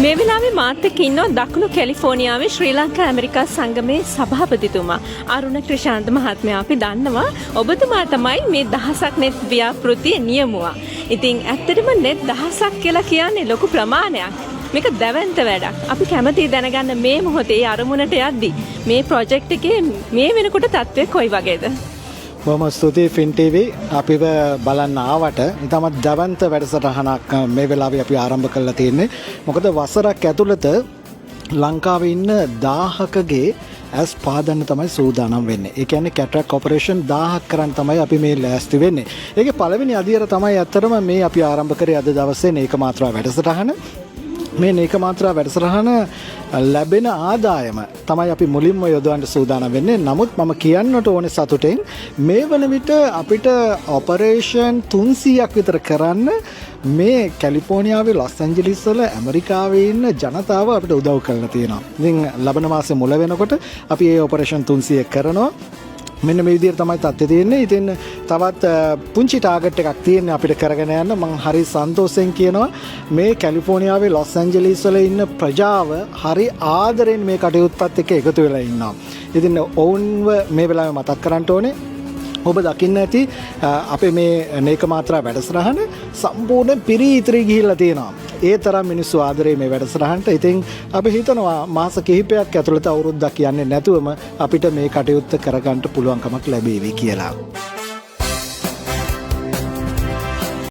මේ වෙලාවේ මාත් එක්ක ඉන්නවා දකුණු කැලිෆෝනියාවේ ශ්‍රී ලංකා ඇමරිකා සංගමේ සභාපතිතුමා අරුණ ක්‍රිෂාන්ත මහත්මයා. අපි දන්නවා ඔබතුමා තමයි මේ දහසක් නෙත් ව්‍යාපෘතිය නියමුවා. ඉතින් ඇත්තටම නෙත් දහසක් කියලා කියන්නේ ලොකු ප්‍රමාණයක්. මේක දැවැන්ත වැඩක්. අපි කැමතියි දැනගන්න මේ මොහොතේ අරමුණට යද්දි මේ ප්‍රොජෙක්ට් එකේ මේ වෙනකොට තත්ත්වය කොයි වගේද? බොහොම ස්තුතියි ෆින් ටීවී අපිව බලන්න ආවට. ඉතාමත් දැවැන්ත වැඩසටහනක් මේ වෙලාවේ අපි ආරම්භ කරලා තියෙන්නේ. මොකද වසරක් ඇතුළත ලංකාවේ ඉන්න 1000කගේ ඇස් පාදන්න තමයි සූදානම් වෙන්නේ. ඒ කියන්නේ කැටරක් ඔපරේෂන් 1000ක් කරන්න තමයි අපි මේ ලෑස්ති වෙන්නේ. ඒකේ පළවෙනි අදියර තමයි ඇත්තටම මේ අපි ආරම්භ කරේ අද දවසේ ඒකමාත්‍රා වැඩසටහන. මේ ඒකමාත්‍රා වැඩසටහන ලැබෙන ආදායම තමයි අපි මුලින්ම යොදවන්න සූදානම් වෙන්නේ. නමුත් මම කියන්නට ඕනේ සතුටෙන් මේ වන විට අපිට ඔපරේෂන් 300ක් විතර කරන්න මේ කැලිෆෝනියාවේ ලොස් ඇන්ජලිස් වල ඇමරිකාවේ ඉන්න ජනතාව අපිට උදව් කරලා තියෙනවා. ඉතින් ලබන මාසේ මුල වෙනකොට අපි මේ ඔපරේෂන් 300 කරනවා. මෙන්න මේ විදිහට තමයි තත්ත්වය තියෙන්නේ. ඉතින් තවත් පුංචි ටාගට් එකක් තියෙනවා අපිට කරගෙන යන්න. මම හරි සන්තෝෂෙන් කියනවා මේ කැලිෆෝනියාවේ ලොස් ඇන්ජලිස් වල ඉන්න ප්‍රජාව හරි ආදරෙන් මේ කටයුත්තත් එක්ක එකතු වෙලා ඉන්නවා. ඉතින් ඔවුන්ව මේ වෙලාවේ මතක් කරන්න ඕනේ. ඔබ දකින්න ඇති අපේ මේ ඒකමාත්‍රා වැඩසටහන සම්පූර්ණ පිරී ඉතිරි ගිහිල්ලා තියෙනවා. ඒ තරම් මිනිස්සු ආදරේ මේ වැඩසටහනට. ඉතින් අපි හිතනවා මාස කිහිපයක් ඇතුළත අවුරුද්දක් යන්නේ නැතුවම අපිට මේ කටයුත්ත කරගන්න පුළුවන්කමක් ලැබෙවි කියලා.